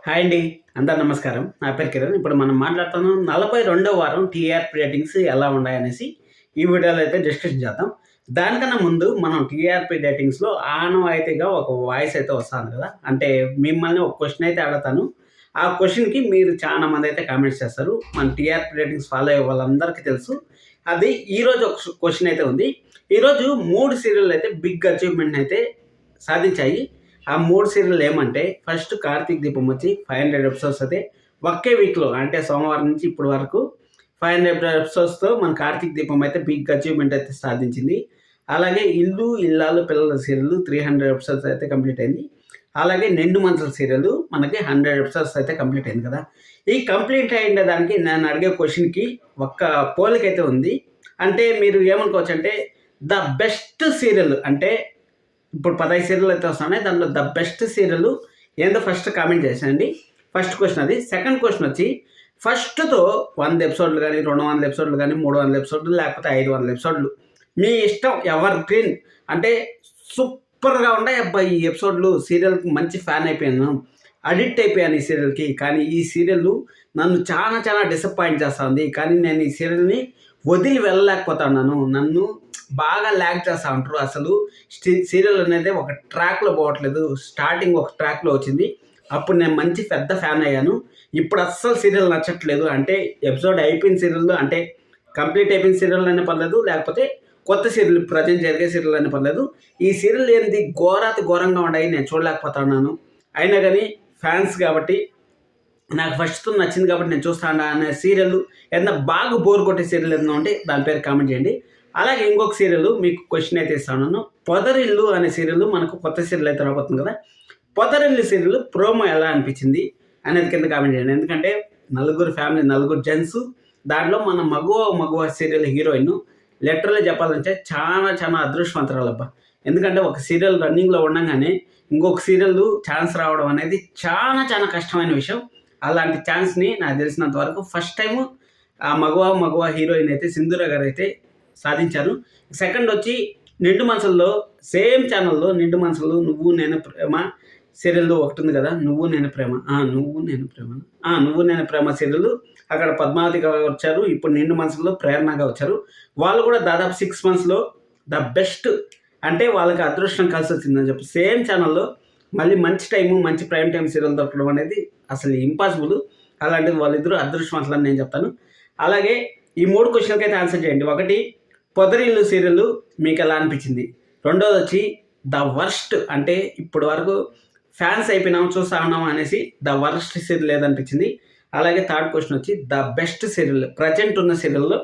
Hi అండి. అందరు నమస్కారం. నా పేరు కిరణ్. ఇప్పుడు మనం మాట్లాడుతున్నాం 42వ వారం టీఆర్పీ రేటింగ్స్ ఎలా ఉన్నాయనేసి ఈ వీడియోలో అయితే డిస్కషన్ చేద్దాం. దానికన్నా ముందు మనం టీఆర్పీ రేటింగ్స్‌లో ఆనవాయితీగా ఒక వాయిస్ అయితే వస్తాను కదా! అంటే మిమ్మల్ని ఒక క్వెషన్ అయితే అడుగుతాను. ఆ క్వెషన్‌కి మీరు చాలా మంది అయితే కామెంట్స్ చేస్తారు. మన టీఆర్పీ రేటింగ్స్ ఫాలో అయ్యే వాళ్ళందరికీ తెలుసు. అది ఈరోజు ఒక క్వెషన్ అయితే ఉంది. ఈరోజు 3 సీరియల్‌లు అయితే బిగ్ అచీవ్‌మెంట్‌ని అయితే సాధించాయి. ఆ 3 సీరియల్‌లు ఏమంటే ఫస్ట్ 'కార్తీక దీపం' వచ్చి 500 ఎపిసోడ్స్ అయితే ఒకే వీక్‌లో అంటే సోమవారం నుంచి ఇప్పటి వరకు 500 ఎపిసోడ్స్‌తో మన 'కార్తీక దీపం' అయితే బిగ్ అచీవ్‌మెంట్ అయితే సాధించింది. అలాగే 'ఇల్లు ఇల్లాలు పిల్లల' సీరియల్ 300 ఎపిసోడ్స్ అయితే కంప్లీట్ అయింది. అలాగే 'నిండు మనసుల' సీరియల్ మనకి 100 ఎపిసోడ్స్ అయితే కంప్లీట్ అయింది కదా! ఈ కంప్లీట్ అయిన దానికి నేను అడిగే క్వెషన్‌కి ఒక్క పోలికైతే ఉంది. అంటే మీరు ఏమనుకోవచ్చు అంటే ద బెస్ట్ సీరియల్ అంటే ఇప్పుడు 15 సీరియల్ అయితే వస్తున్నాయి. దాంట్లో ద బెస్ట్ సీరియల్ ఏందో ఫస్ట్ కామెంట్ చేసేయండి. ఫస్ట్ క్వెషన్ అది. సెకండ్ క్వెషన్ వచ్చి ఫస్ట్‌తో 100 ఎపిసోడ్‌లు గాని, 200 ఎపిసోడ్‌లు గాని, 300 ఎపిసోడ్‌లు లేకపోతే 500 ఎపిసోడ్‌లు మీ ఇష్టం ఎవర్ గ్రీన్ అంటే సూపర్‌గా ఉన్నాయి అబ్బా! ఈ ఎపిసోడ్‌లు సీరియల్‌కి మంచి ఫ్యాన్ అయిపోయాను. అడిక్ట్ అయిపోయాను ఈ సీరియల్‌కి. కానీ ఈ సీరియల్ నన్ను చాలా చాలా డిసప్పాయింట్ చేస్తుంది. కానీ నేను ఈ సీరియల్‌ని వదిలి వెళ్ళలేకపోతున్నాను. నన్ను బాగా ల్యాగ్ చేస్తా ఉంటారు. అసలు సీరియల్ అనేది ఒక ట్రాక్‌లో పోవట్లేదు. స్టార్టింగ్ ఒక ట్రాక్‌లో వచ్చింది. అప్పుడు నేను మంచి పెద్ద ఫ్యాన్ అయ్యాను. ఇప్పుడు అస్సలు సీరియల్ నచ్చట్లేదు. అంటే ఎపిసోడ్ అయిపోయిన సీరియల్ అంటే కంప్లీట్ అయిపోయిన సీరియల్ అయినా పర్లేదు. లేకపోతే కొత్త సీరియల్ ప్రెజెంట్ జరిగే సీరియల్ అయినా పర్లేదు. ఈ సీరియల్ ఏంది ఘోరాతి ఘోరంగా ఉన్నాయి. నేను చూడలేకపోతున్నాను. అయినా కానీ ఫ్యాన్స్ కాబట్టి నాకు ఫస్ట్ నచ్చింది కాబట్టి నేను చూస్తాను అనే సీరియల్ ఏదైనా బాగా బోర్ కొట్టే సీరియల్ ఏదైనా ఉంటే దాని పేరు కామెంట్ చేయండి. అలాగే ఇంకొక సీరియల్ మీకు క్వెషన్ అయితే ఇస్తాను. 'పొదరిల్లు' అనే సీరియల్ మనకు కొత్త సీరియల్ అయితే రాబోతుంది కదా! 'పొదరిల్లు' సీరియల్ ప్రోమో ఎలా అనిపించింది అనేది కింద కామెంట్ చేయండి. ఎందుకంటే నలుగురు ఫ్యామిలీ, నలుగురు జెంట్స్ దాంట్లో మన 'మగువ' సీరియల్ హీరోయిన్ లిటరల్లీ చెప్పాలంటే చాలా చాలా అదృష్టవంతురాలబ్బా. ఎందుకంటే ఒక సీరియల్ రన్నింగ్‌లో ఉండంగానే ఇంకొక సీరియల్ ఛాన్స్ రావడం అనేది చాలా చాలా కష్టమైన విషయం. అలాంటి ఛాన్స్‌ని నాకు తెలిసినంత వరకు ఫస్ట్ టైము ఆ 'మగువ' హీరోయిన్ అయితే సింధూర గారైతే సాధించారు. సెకండ్ వచ్చి 'నిండు మనసుల్లో' సేమ్ ఛానల్‌లో 'నిండు మనసులు' 'నువ్వు నేను ప్రేమ' సీరియల్ ఒకటి ఉంది కదా! 'నువ్వు నేను ప్రేమ' 'నువ్వు నేను ప్రేమ' సీరియల్ అక్కడ పద్మావతి గారు వచ్చారు. ఇప్పుడు 'నిండు మనసుల్లో' ప్రేరణగా వచ్చారు. వాళ్ళు కూడా దాదాపు 6 మంత్స్‌లో ద బెస్ట్ అంటే వాళ్ళకి అదృష్టం కలిసొచ్చిందని చెప్పి సేమ్ ఛానల్‌లో మళ్ళీ మంచి టైము, మంచి ప్రైమ్ టైమ్ సీరియల్ దొరకడం అనేది అసలు ఇంపాసిబుల్. అలాంటిది వాళ్ళిద్దరూ అదృష్టవంతులని నేను చెప్తాను. అలాగే ఈ 3 క్వెషన్‌లకి అయితే ఆన్సర్ చేయండి. ఒకటి 'పొదరిల్లు' సీరియల్ మీకెలా అనిపించింది? రెండోదొచ్చి ద వర్స్ట్ అంటే ఇప్పటి వరకు ఫ్యాన్స్ అయిపోయినాం, చూస్తా ఉన్నాం అనేసి ద వర్స్ట్ సీరియల్ ఏదనిపించింది? అలాగే థర్డ్ క్వెషన్ వచ్చి ద బెస్ట్ సీరియల్ ప్రెజెంట్ ఉన్న సీరియల్‌లో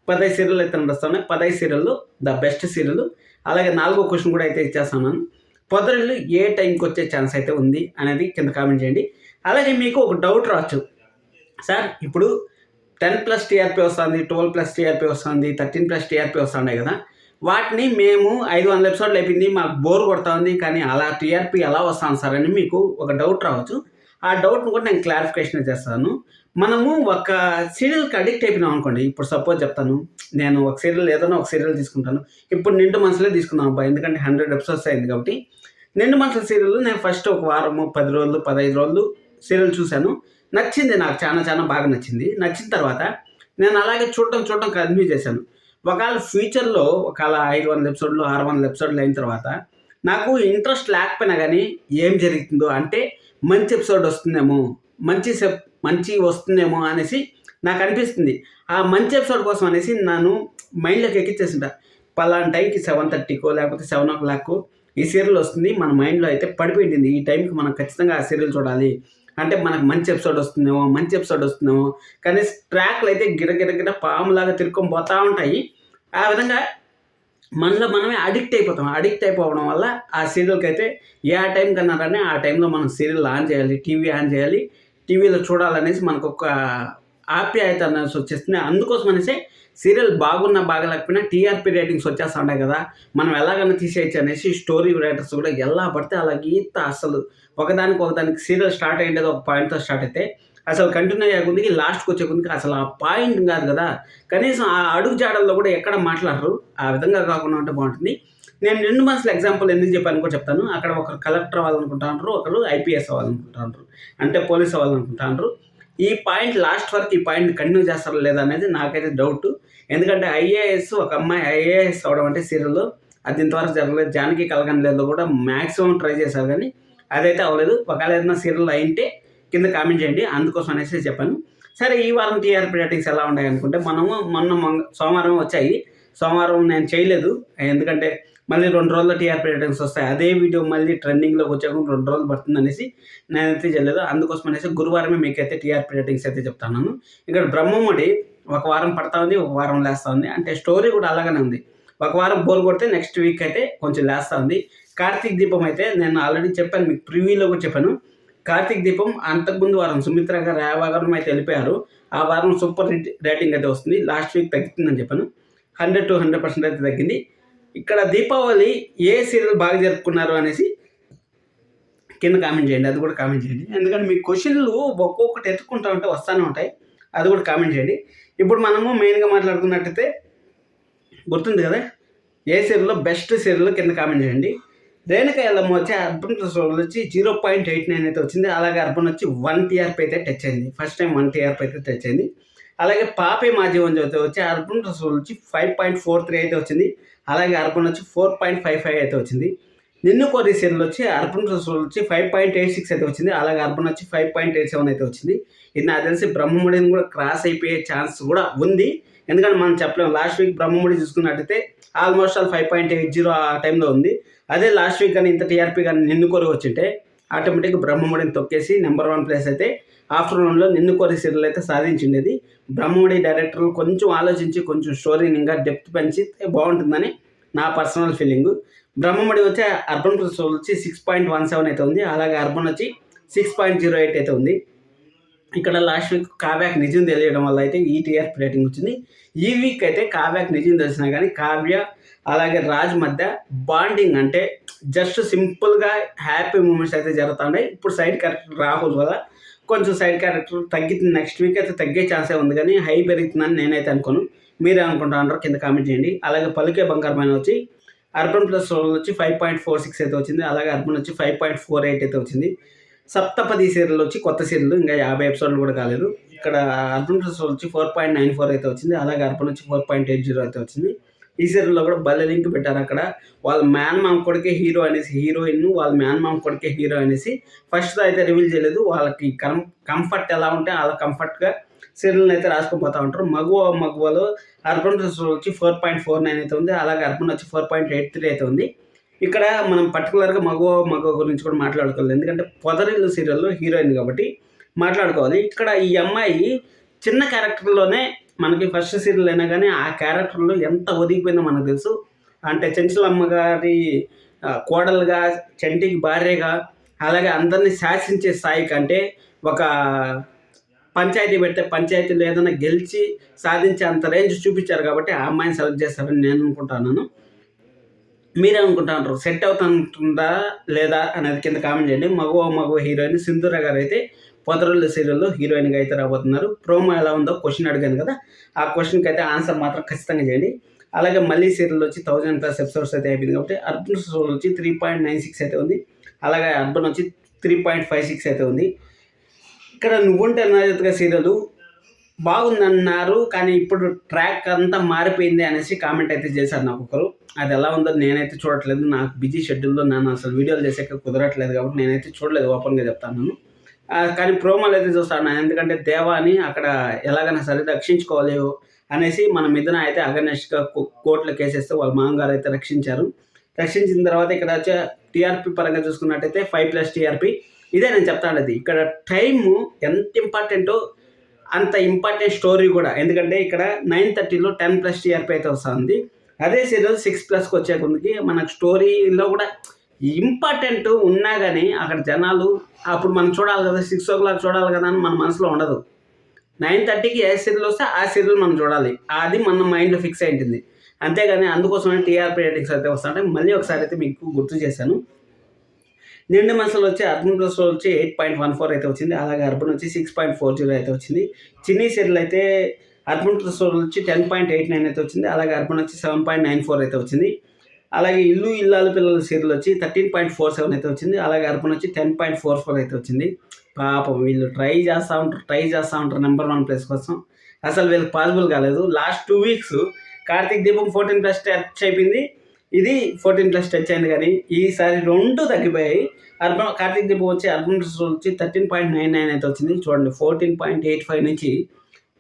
15 సీరియల్ అయితే నడుస్తున్నాయి. 15 సీరియల్‌లో ద బెస్ట్ సీరియల్. అలాగే నాలుగో క్వెషన్ కూడా అయితే ఇచ్చేస్తున్నాను. 'పొదరిల్లు' ఏ టైంకి వచ్చే ఛాన్స్ అయితే ఉంది అనేది కింద కామెంట్ చేయండి. అలాగే మీకు ఒక డౌట్ రావచ్చు. సార్ ఇప్పుడు 10+ టీఆర్పీ వస్తుంది, 12+ టీఆర్పీ వస్తుంది, 13+ టీఆర్పీ వస్తున్నాయి కదా! వాటిని మేము 500 ఎపిసోడ్లు అయిపోయింది. మాకు బోర్ కొడతా కానీ అలా టీఆర్పీ ఎలా వస్తాను సార్ అని మీకు ఒక డౌట్ రావచ్చు. ఆ డౌట్‌ని కూడా నేను క్లారిఫికేషన్ చేస్తాను. మనము ఒక సీరియల్‌కి అడిక్ట్ అయిపోయినాం అనుకోండి. ఇప్పుడు సపోజ్ చెప్తాను. నేను ఒక సీరియల్ ఏదైనా ఒక సీరియల్ తీసుకుంటాను. ఇప్పుడు 'నిండు మనసులే' తీసుకుందాం అబ్బా! ఎందుకంటే 100 ఎపిసోడ్స్ అయింది కాబట్టి. 'నిండు మనసుల' సీరియల్ నేను ఫస్ట్ ఒక వారము, 10 రోజులు, 15 రోజులు సీరియల్ చూశాను. నచ్చింది నాకు చాలా చాలా బాగా నచ్చింది. నచ్చిన తర్వాత నేను అలాగే చూడటం కంటిన్యూ చేశాను. ఒకవేళ ఫ్యూచర్‌లో ఒకవేళ 500 ఎపిసోడ్‌లు, 600 ఎపిసోడ్‌లు అయిన తర్వాత నాకు ఇంట్రెస్ట్ లేకపోయినా గానీ ఏం జరుగుతుందో అంటే మంచి ఎపిసోడ్ వస్తుందేమో, మంచి వస్తుందేమో అనేసి నాకు అనిపిస్తుంది. ఆ మంచి ఎపిసోడ్ కోసం అనేసి నేను మైండ్‌లోకి ఎక్కించేసుంటా. పలానా టైంకి 7:30కో లేకపోతే 7:00కో ఈ సీరియల్ వస్తుంది. మన మైండ్‌లో అయితే పడిపోయింది. ఈ టైంకి మనం ఖచ్చితంగా ఆ సీరియల్ చూడాలి. అంటే మనకు మంచి ఎపిసోడ్ వస్తుందేమో కానీ ట్రాక్‌లు అయితే గిరగిర పాములాగా తిరుక్కొని పోతా ఉంటాయి. ఆ విధంగా మనలో మనమే అడిక్ట్ అయిపోతాం. అడిక్ట్ అయిపోవడం వల్ల ఆ సీరియల్‌కైతే ఏ టైం కన్నా కానీ ఆ టైంలో మనం సీరియల్ ఆన్ చేయాలి. టీవీ ఆన్ చేయాలి. టీవీలో చూడాలనేసి మనకొక ఆప్యాయత అనేసి వచ్చేస్తుంది. అందుకోసం అనేసి సీరియల్ బాగున్నా బాగాలేకపోయినా టీఆర్పీ రేటింగ్స్ వచ్చేస్తా ఉంటాయి కదా! మనం ఎలాగైనా తీసేయొచ్చు అనేసి స్టోరీ రైటర్స్ కూడా ఎలా పడితే అలా గీత అసలు ఒకదానికి సీరియల్ స్టార్ట్ అయ్యేది ఒక పాయింట్‌తో స్టార్ట్ అయితే అసలు కంటిన్యూ అయ్యే కొద్దికి లాస్ట్‌కి వచ్చే కొద్దికి అసలు ఆ పాయింట్ కాదు కదా! కనీసం ఆ అడుగు జాడల్లో కూడా ఎక్కడ మాట్లాడరు. ఆ విధంగా కాకుండా ఉంటే బాగుంటుంది. నేను 2 మంత్స్‌ల ఎగ్జాంపుల్ ఎందుకు చెప్పాను కూడా చెప్తాను. అక్కడ ఒకరు కలెక్టర్ అవ్వాలనుకుంటాండ్రు, ఒకరు ఐపీఎస్ అవ్వాలనుకుంటాండ్రు. అంటే పోలీస్ అవ్వాలనుకుంటాండ్రు. ఈ పాయింట్ లాస్ట్ వరకు ఈ పాయింట్ కంటిన్యూ చేస్తారా లేదా అనేది నాకైతే డౌటు. ఎందుకంటే ఐఏఎస్ ఒక అమ్మాయి ఐఏఎస్ అవ్వడం అంటే సీరియల్‌లో అది ఇంతవరకు జరగలేదు. 'జానకి కలగనిలేదు'లో కూడా మాక్సిమం ట్రై చేశారు కానీ అదైతే అవ్వలేదు. ఒకవేళ ఏదైనా సీరియల్ అయింటే కింద కామెంట్ చేయండి. అందుకోసం అనేసి చెప్పాను. సరే ఈ వారం టీఆర్పీ రేటింగ్స్ ఎలా ఉన్నాయి అనుకుంటే మొన్న సోమవారం వచ్చాయి. సోమవారం నేను చేయలేదు. ఎందుకంటే మళ్ళీ 2 రోజుల్లో టీఆర్పీ రేటింగ్స్ వస్తాయి. అదే వీడియో మళ్ళీ ట్రెండింగ్‌లోకి వచ్చాక 2 రోజులు పడుతుందనేసి నేనైతే చేయలేదు. అందుకోసం అనేసి గురువారమే మీకైతే టీఆర్పీ రేటింగ్స్ అయితే చెప్తున్నాను. ఇక్కడ బ్రహ్మముడి ఒక వారం పడతా ఉంది, ఒక వారం లేస్తా ఉంది. అంటే స్టోరీ కూడా అలాగనే ఉంది. ఒక వారం బోర్ కొడితే నెక్స్ట్ వీక్ అయితే కొంచెం లేస్తా ఉంది. కార్తీక్ దీపం అయితే నేను ఆల్రెడీ చెప్పాను, మీకు ప్రివ్యూలో కూడా చెప్పాను. కార్తీక్ దీపం అంతకుముందు వారం సుమిత్ర గారు, రేవా గారు అయితే వెళ్ళిపోయారు. ఆ వారం సూపర్ రేటింగ్ అయితే వస్తుంది. లాస్ట్ వీక్ తగ్గుతుందని చెప్పాను. 100 to 100% అయితే తగ్గింది. ఇక్కడ దీపావళి ఏ సీరియల్ బాగా జరుపుకున్నారు అనేసి కింద కామెంట్ చేయండి. అది కూడా కామెంట్ చేయండి. ఎందుకంటే మీ క్వశ్చన్లు ఒక్కొక్కటి ఎత్తుకుంటా ఉంటే వస్తూనే ఉంటాయి. అది కూడా కామెంట్ చేయండి. ఇప్పుడు మనము మెయిన్గా మాట్లాడుకున్నట్టయితే గుర్తుంది కదా, ఏ సీరియల్లో బెస్ట్ సీరియల్ కింద కామెంట్ చేయండి. రేణుక ఎల్లమ్మ వచ్చి అర్బన్ ప్లస్ వచ్చి 0.89 అయితే వచ్చింది. అలాగే అర్బన్ వచ్చి 1 టీఆర్పీ అయితే టచ్ అయింది. ఫస్ట్ టైం 1 టీఆర్పీ అయితే టచ్ అయింది. అలాగే పాపే మా జీవన్ జ్యోతి వచ్చి అర్బన్ ప్లస్ వచ్చి 5.43 అయితే వచ్చింది. అలాగే అర్బన్ వచ్చి 4.55 అయితే వచ్చింది. నిన్ను కోరి సీరియల్ వచ్చి అర్బన్ ప్లస్ వచ్చి 5.86 అయితే వచ్చింది. అలాగే అర్బన్ వచ్చి 5.87 అయితే వచ్చింది. ఇది నాకు తెలిసి బ్రహ్మముడిని కూడా క్రాస్ అయిపోయే ఛాన్స్ కూడా ఉంది. ఎందుకంటే మనం చెప్పలేము. లాస్ట్ వీక్ బ్రహ్మముడి చూసుకున్నట్టయితే ఆల్మోస్ట్ 5.80 ఆ టైంలో ఉంది. అదే లాస్ట్ వీక్ కానీ ఇంత టీఆర్పీ కానీ నిన్ను కోరి వచ్చింటే ఆటోమేటిక్గా బ్రహ్మముడిని తొక్కేసి నెంబర్ 1 ప్లేస్ అయితే ఆఫ్టర్నూన్లో నిన్ను కోరి సీరియల్ అయితే సాధించిండేది. బ్రహ్మముడి డైరెక్టర్లు కొంచెం ఆలోచించి కొంచెం స్టోరీని ఇంకా డెప్త్ పెంచి బాగుంటుందని నా పర్సనల్ ఫీలింగు. బ్రహ్మముడి వచ్చి అర్బన్ ప్లస్ వచ్చి 6.17 అయితే ఉంది. అలాగే అర్బన్ వచ్చి 6.08 అయితే ఉంది. ఇక్కడ లాస్ట్ వీక్ కావ్యాకి నిజం తెలియడం వల్ల అయితే ఈ టీఆర్పీ రేటింగ్ వచ్చింది. ఈ వీక్ అయితే కావ్యాకి నిజం తెలిసినా కానీ కావ్య అలాగే రాజ్ మధ్య బాండింగ్ అంటే జస్ట్ సింపుల్గా హ్యాపీ మూమెంట్స్ అయితే జరుగుతున్నాయి. ఇప్పుడు సైడ్ క్యారెక్టర్ రాహుల్ వల్ల కొంచెం సైడ్ క్యారెక్టర్ తగ్గుతుంది. నెక్స్ట్ వీక్ అయితే తగ్గే ఛాన్సే ఉంది కానీ హై పెరుగుతుందని నేనైతే అనుకోను. మీరే అనుకుంటారు కింద కామెంట్ చేయండి. అలాగే పలుకే బంగారమైన వచ్చి అర్బన్ ప్లస్ వచ్చి 5.46 అయితే వచ్చింది. అలాగే అర్బన్ వచ్చి 5.48 అయితే వచ్చింది. సప్తపది సీరియల్ వచ్చి కొత్త సీరియల్ ఇంకా 50 ఎపిసోడ్లు కూడా కాలేదు. ఇక్కడ అర్బన్ ప్లస్ వచ్చి 4.94 అయితే వచ్చింది. అలాగే అర్బన్ వచ్చి 4.80 అయితే వచ్చింది. ఈ సీరియల్లో కూడా భలే లింక్ పెట్టారు. అక్కడ వాళ్ళ మ్యాన్ మామ్ కొడుకే హీరో అనేసి హీరోయిన్, వాళ్ళ మ్యాన్ మామ్ కొడుకే హీరో అనేసి ఫస్ట్లో అయితే రివీల్ చేయలేదు. వాళ్ళకి కంఫర్ట్ ఎలా ఉంటే అలా కంఫర్ట్గా సీరియల్ని అయితే రాసుకుపోతూ ఉంటారు. మగువలో అర్బన్ ప్లస్ వచ్చి 4.49 అయితే ఉంది. అలాగే అర్బన్ వచ్చి 4.83 అయితే ఉంది. ఇక్కడ మనం పర్టికులర్గా మగవ గురించి కూడా మాట్లాడుకోవాలి. ఎందుకంటే పొదరిల్లు సీరియల్లో హీరోయిన్ కాబట్టి మాట్లాడుకోవాలి. ఇక్కడ ఈ అమ్మాయి చిన్న క్యారెక్టర్లోనే మనకి ఫస్ట్ సీరియల్ అయినా కానీ ఆ క్యారెక్టర్లో ఎంత ఒదిగిపోయిందో మనకు తెలుసు. అంటే చెంచులమ్మ గారి కోడలుగా, చంటికి భార్యగా, అలాగే అందరినీ శాసించే స్థాయి కంటే ఒక పంచాయతీ పెడితే పంచాయతీలో ఏదైనా గెలిచి సాధించే అంత రేంజ్ చూపించారు కాబట్టి ఆ అమ్మాయిని సెలెక్ట్ చేస్తారని నేను అనుకుంటున్నాను. మీరే అనుకుంటారు సెట్ అవుతుందా లేదా అనేది కింద కామెంట్ చేయండి. మగవ హీరోయిన్ సింధూర గారు అయితే పొదరుల సీరియల్లో హీరోయిన్గా అయితే రాబోతున్నారు. ప్రోమో ఎలా ఉందో క్వశ్చన్ అడిగాను కదా, ఆ క్వశ్చన్కి అయితే ఆన్సర్ మాత్రం ఖచ్చితంగా చేయండి. అలాగే మళ్ళీ సీరియల్ వచ్చి 1000+ ఎపిసోడ్స్ అయితే అయిపోయింది కాబట్టి అర్బన్ సోల్ వచ్చి 3.96 అయితే ఉంది. అలాగే అర్బన్ వచ్చి 3.56 అయితే ఉంది. ఇక్కడ నువ్వుంటే నాజత్గా సీరియల్ బాగుందన్నారు కానీ ఇప్పుడు ట్రాక్ అంతా మారిపోయింది అనేసి కామెంట్ అయితే చేశారు నాకు ఒకరు. అది ఎలా ఉందో నేనైతే చూడట్లేదు. నాకు బిజీ షెడ్యూల్లో నేను అసలు వీడియోలు చేసాక కుదరట్లేదు కాబట్టి నేనైతే చూడలేదు, ఓపెన్గా చెప్తాను. కానీ ప్రోమోలు అయితే చూస్తాను. ఎందుకంటే దేవాని అక్కడ ఎలాగైనా సరే రక్షించుకోవాలి అనేసి మన మిథున అయితే అగనెస్ట్గా కోర్టులో కేసేస్తే వాళ్ళ మామగారు అయితే రక్షించారు. రక్షించిన తర్వాత ఇక్కడ వచ్చే టీఆర్పీ పరంగా చూసుకున్నట్టయితే 5+ టీఆర్పీ. ఇదే నేను చెప్తాను. అది ఇక్కడ టైము ఎంత ఇంపార్టెంటో అంత ఇంపార్టెంట్ స్టోరీ కూడా. ఎందుకంటే ఇక్కడ 9:30లో 10+ టీఆర్పీ అయితే వస్తుంది. అదే సీరియల్ 6+కి వచ్చే కొందికి మనకు స్టోరీలో కూడా ఇంపార్టెంట్ ఉన్నా కానీ అక్కడ జనాలు అప్పుడు మనం చూడాలి కదా, 6 o'clock చూడాలి కదా అని మన మనసులో ఉండదు. 9:30కి ఏ సీరియల్ వస్తే ఆ సీరియల్ మనం చూడాలి, అది మన మైండ్లో ఫిక్స్ అయి ఉంటుంది. అంతేగాని అందుకోసమే టీఆర్పీ రేటింగ్స్ అయితే వస్తుంటాయి. మళ్ళీ ఒకసారి అయితే మీకు గుర్తు చేశాను. నిండు మనసులో వచ్చి అర్బన్ ప్లస్ వచ్చి 8.14 అయితే వచ్చింది. అలాగే అర్బన్ వచ్చి 6.40 అయితే వచ్చింది. చిన్ని సీరియల్ అయితే అర్బన్ ప్లస్ వచ్చి 10.89 అయితే వచ్చింది. అలాగే అర్బన్ వచ్చి 7.94 అయితే వచ్చింది. అలాగే ఇల్లు ఇల్లాలు పిల్లల సీరియల్ వచ్చి 13.47 అయితే వచ్చింది. అలాగే అర్పణ వచ్చి 10.44 అయితే వచ్చింది. పాపం వీళ్ళు ట్రై చేస్తూ ఉంటారు నెంబర్ 1 ప్లేస్ కోసం. అసలు వీళ్ళకి పాసిబుల్ కాలేదు. లాస్ట్ 2 వీక్స్ కార్తీక్ దీపం 14+ టచ్ అయిపోయింది, ఇది 14+ టచ్ అయింది, కానీ ఈసారి 2 తగ్గిపోయాయి. కార్తీక్ దీపం వచ్చి అర్బన్ వచ్చి 13.99 అయితే వచ్చింది. చూడండి, 14.85 నుంచి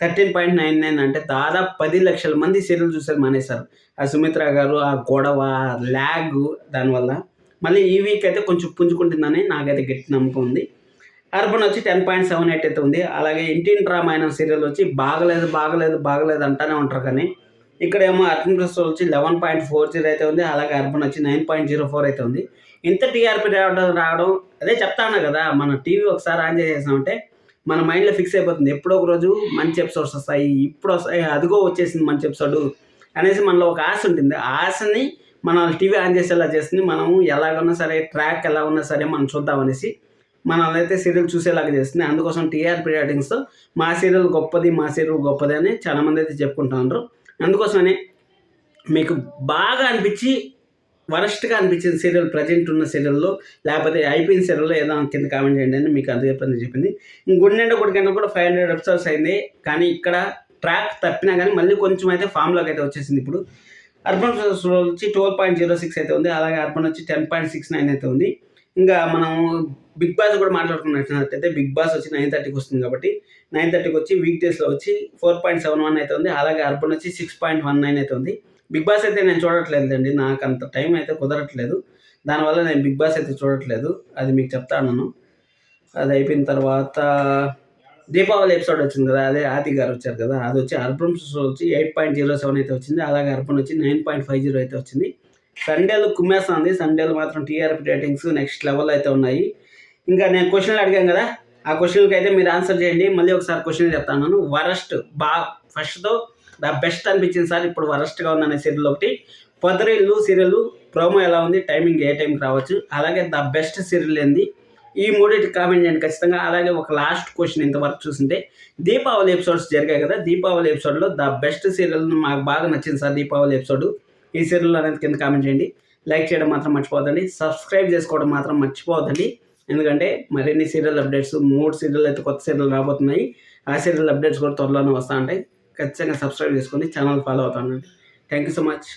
13.99 అంటే దాదాపు 10 లక్షల మంది సీరియల్ చూసారు మానేశారు. ఆ సుమిత్ర గారు, ఆ గొడవ, ల్యాగ్, దానివల్ల మళ్ళీ ఈ వీక్ అయితే కొంచెం పుంజుకుంటుందని నాకైతే గట్టి నమ్మకం ఉంది. అర్బన్ వచ్చి 10.78 అయితే ఉంది. అలాగే ఇంటింటి రామాయణం సీరియల్ వచ్చి బాగలేదు అంటానే ఉంటారు, కానీ ఇక్కడేమో అర్బన్ ప్లస్ వచ్చి 11.40 అయితే ఉంది. అలాగే అర్బన్ వచ్చి 9.04 అయితే ఉంది. ఇంత టీఆర్పీ రావడం అదే చెప్తాను కదా, మన టీవీ ఒకసారి ఆన్ చేసేసామంటే మన మైండ్లో ఫిక్స్ అయిపోతుంది. ఎప్పుడో ఒక రోజు మంచి ఎపిసోడ్స్ వస్తాయి, ఇప్పుడు వస్తాయి, అదిగో వచ్చేసింది మంచి ఎపిసోడ్ అనేసి మనలో ఒక ఆశ ఉంటుంది. ఆ ఆశని మన టీవీ ఆన్ చేసేలా చేస్తుంది. మనం ఎలాగన్నా సరే, ట్రాక్ ఎలా ఉన్నా సరే మనం చూద్దామనేసి మనల్ని అయితే సీరియల్ చూసేలాగా చేస్తుంది. అందుకోసం టీఆర్పీ రేటింగ్స్తో మా సీరియల్ గొప్పది అని చాలామంది అయితే చెప్పుకుంటున్నారు. అందుకోసమనే మీకు బాగా అనిపించి వరస్ట్గా అనిపించిన సీరియల్ ప్రజెంట్ ఉన్న సీరియల్లో, లేకపోతే అయిపోయిన సీరియల్లో ఏదో కింద కామెంట్ చేయండి అని మీకు అది చెప్పింది. గుండెండ గుడిగంట కూడా 500 ఎపిసోడ్స్ అయింది, కానీ ఇక్కడ ట్రాక్ తప్పినా కానీ మళ్ళీ కొంచెం అయితే ఫామ్లోకి అయితే వచ్చేసింది. ఇప్పుడు అర్బన్ వచ్చి 12.06 అయితే ఉంది. అలాగే అర్బన్ వచ్చి 10.69 అయితే ఉంది. ఇంకా మనం బిగ్ బాస్ కూడా మాట్లాడుకున్నట్లయితే బిగ్ బాస్ వచ్చి 9:30కి వస్తుంది, కాబట్టి 9:30కి వచ్చి వీక్ డేస్లో వచ్చి 4.71 అయితే ఉంది. అలాగే అర్బన్ వచ్చి 6.19 అయితే ఉంది. బిగ్ బాస్ అయితే నేను చూడట్లేదండి, నాకు అంత టైం అయితే కుదరట్లేదు, దానివల్ల నేను బిగ్ బాస్ అయితే చూడట్లేదు. అది మీకు చెప్తాను. అది అయిపోయిన తర్వాత దీపావళి ఎపిసోడ్ వచ్చింది కదా, అదే ఆది గారు వచ్చారు కదా, అది వచ్చి అర్బన్ వచ్చి 8.07 అయితే వచ్చింది. అలాగే అర్బన్ వచ్చి 9.50 అయితే వచ్చింది. సండేలు కుమ్మేస్తుంది. సండేలు మాత్రం టీఆర్పీ రేటింగ్స్ నెక్స్ట్ లెవెల్ అయితే ఉన్నాయి. ఇంకా నేను క్వశ్చన్లు అడిగాను కదా, ఆ క్వశ్చన్కి అయితే మీరు ఆన్సర్ చేయండి. మళ్ళీ ఒకసారి క్వశ్చన్ చెప్తాను. వరస్ట్ ఫస్ట్తో ద బెస్ట్ అనిపించింది సార్, ఇప్పుడు వరస్ట్గా ఉందనే సీరియల్ ఒకటి. పొదరిల్లు సీరియల్ ప్రోమో ఎలా ఉంది, టైమింగ్ ఏ టైంకి రావచ్చు, అలాగే ద బెస్ట్ సీరియల్ ఏంది, ఈ మూడింటికి కామెంట్ చేయండి ఖచ్చితంగా. అలాగే ఒక లాస్ట్ క్వశ్చన్ ఇంతవరకు చూసింటే, దీపావళి ఎపిసోడ్స్ జరిగాయి కదా, దీపావళి ఎపిసోడ్లో ద బెస్ట్ సీరియల్ మాకు బాగా నచ్చింది సార్ దీపావళి ఎపిసోడ్, ఈ సీరియల్ అనేది కింద కామెంట్ చేయండి. లైక్ చేయడం మాత్రం మర్చిపోవద్దండి, సబ్స్క్రైబ్ చేసుకోవడం మాత్రం మర్చిపోవద్దండి. ఎందుకంటే మరిన్ని సీరియల్ అప్డేట్స్, 3 సీరియల్ అయితే కొత్త సీరియల్ రాబోతున్నాయి. ఆ సీరియల్ అప్డేట్స్ కూడా త్వరలోనే వస్తూ ఉంటాయి. ఖచ్చితంగా సబ్స్క్రైబ్ చేసుకొని ఛానల్ ఫాలో అవుతానండి. Thank you so much.